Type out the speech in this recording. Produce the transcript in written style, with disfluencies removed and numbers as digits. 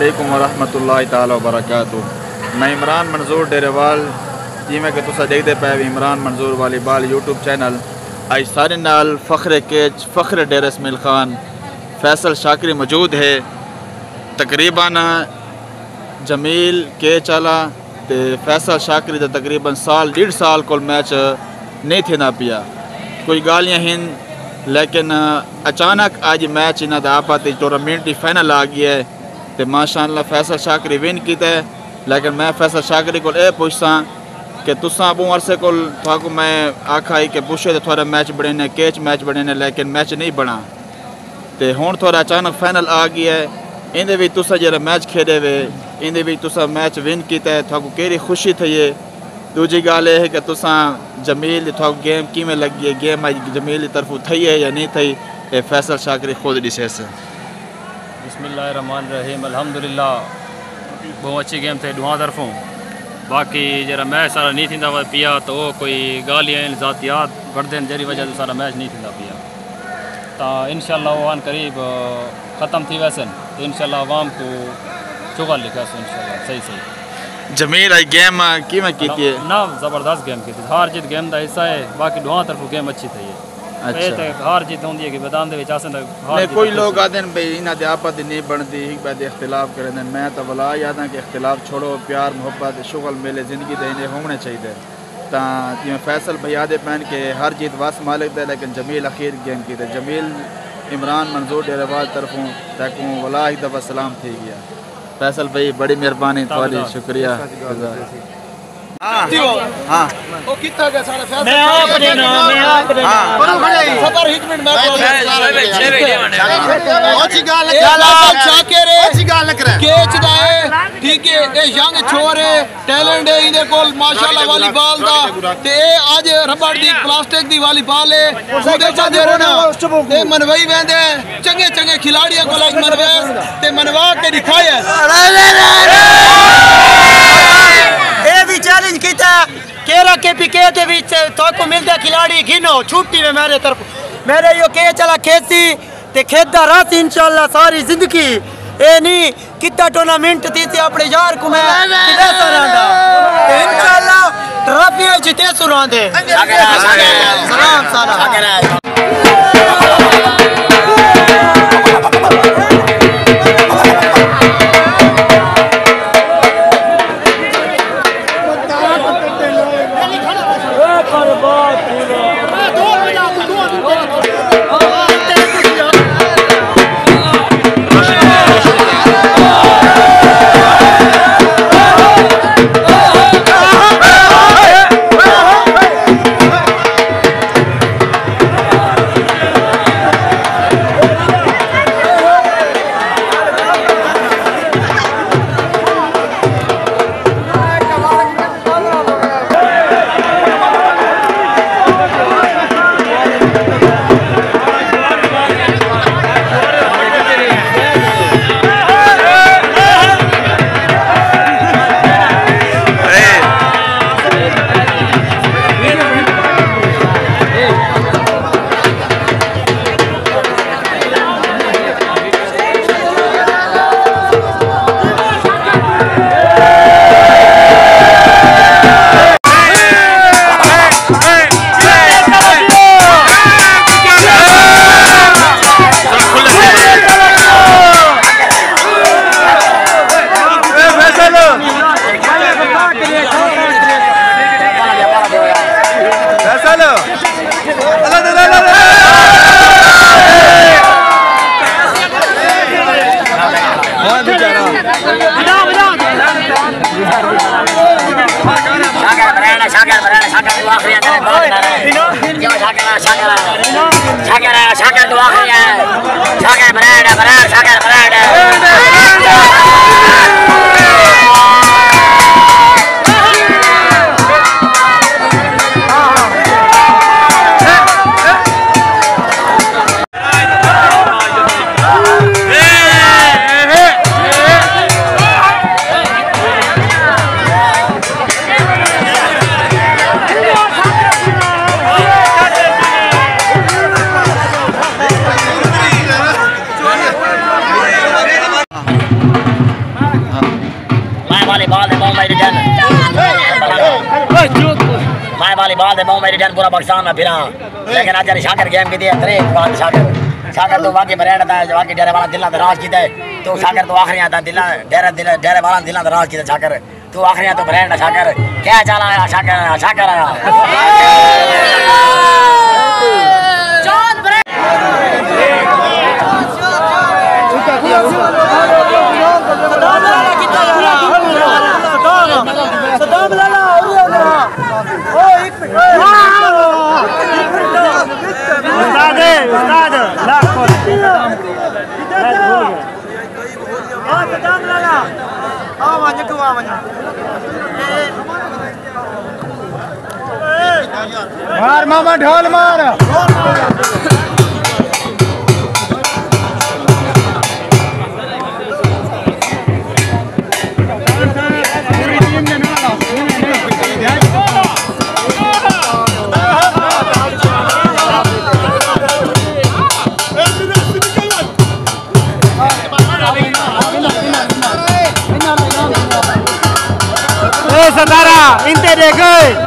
अलैकुम वरहमतुल्लाहि ताला वबरकातुहू। मैं इमरान मंजूर डेरेवाल जिमें कि तुसा देखते पे इमरान मंजूर वालीबाल यूट्यूब चैनल आज सारे नाल फ़ख्र केच फ़ख्र डेर इसमाइल खान फैसल शाकरी मौजूद है। तकरीबन जमील केच आला ते फैसल शाकरी दा तकरीबन साल 1.5 साल को मैच नहीं थिंदा पिया। कोई गालियाँ हिन लेकिन अचानक आज मैच इन्हों का आपस टूर्नामेंट की फाइनल आ गया है तो माशाअल्लाह फैसल शाकरी विन किया है। लेकिन मैं फैसल शाकरी को पूछसा कि तुसा अबू अरसे को मैं आखा ही कि पुछे तो थोड़ा मैच बने ने कैच मैच बने ने लेकिन मैच नहीं बना तो हुण थोड़ा अचानक फाइनल आ गया है। इंदे भी तुसा जरा मैच खेडे वे इंदे भी तुसा मैच विन किया है थोड़ा केरी खुशी थी है। दूजी गाल यह है कि तुसा जमील थोड़ा गेम किमें लगी है गेम आज जमील की तरफों थी है या नहीं थी ये फैसल शाकरी खुद डिसे से। बिस्मिल्लाहिर्रहमानिर्रहीम अल्हम्दुलिल्लाह बहुत अच्छी गेम थे दुआ तरफों। बाकी जरा मैच सारा नहीं थींदा पिया तो वो कोई गालियाँ ज़ातियात बढ़ते जरी वजह से सारा मैच नहीं थींदा पिया तो इंशाअल्लाह वो आन करीब ख़त्म थी वैसे तो इंशाअल्लाह आवाम को चुगल लिखा इंशाअल्लाह सही सही। जमील आई गेम की मैं की थी ना ज़बरदस्त गेम की थी हार जीत गेम का हिस्सा है। बाकी दुआ तरफों गेम अच्छी थी। अच्छा हार जीत होंगी है कि मैदान नहीं कोई लोग आते हैं भाई इन्होंने आपस नहीं बनती एक बात इख्तिलाफ करें मैं तो भला याद है कि इख्तिलाफ छोड़ो प्यार मोहब्बत शुगल मेले जिंदगी दे इन्हें होने चाहिए तो जिमें फैसल भैया दे पैन के हर जीत वास मालिक दे लेकिन जमील अखीर गेम की थे। जमील इमरान मंजूर डेरेवाल तरफों तक वला एक दफ़ा सलाम थी गया। फैसल भाई बड़ी मेहरबानी थोड़ी शुक्रिया। हाँ वो कितना गया सारा फैसला मैं आपने ना सबर एक मिनट अच्छी गाल शाकिर अच्छी गाल कर कैच दा है ठीक है ए यंग छोर है टैलेंट है इदे कोल माशाल्लाह वॉलीबॉल दा ते आज रबड़ दी प्लास्टिक दी वॉलीबॉल है ओदे च दे ना ते मनवई वेंदे चंगे चंगे खिलाड़ियां कोल मनवे ते मनवा के दिखाया चैलेंज किया केरा के पीके दे विच तो मिलता खिलाड़ी गिनो छुट्टी में मेरे तरफ मेरे यो के चला खेती ते खेदा रात इंशाल्लाह सारी जिंदगी ए नहीं कितना टूर्नामेंट थी अपने यार को मैं कितना सरांदा इंशाल्लाह ट्रॉफी जीते सुरांदे सलाम सलाम। वाली बाल दे मेरी जान मैं वाली बाल दे मेरी जान पूरा पाकिस्तान में फिरा लेकिन आज शाकर गेम की तेरे बात शाकर तो वाकई ब्रांड था वाकई डेरे वाला दिल राज की तो शाकर तो आखिरी आता दिल डेरे वाला दिल राज की शाकर तू आखिरी तो ब्रांड शाकर क्या चला आया शाकर आया मार मामा ढोल मार सरदारा इंते देख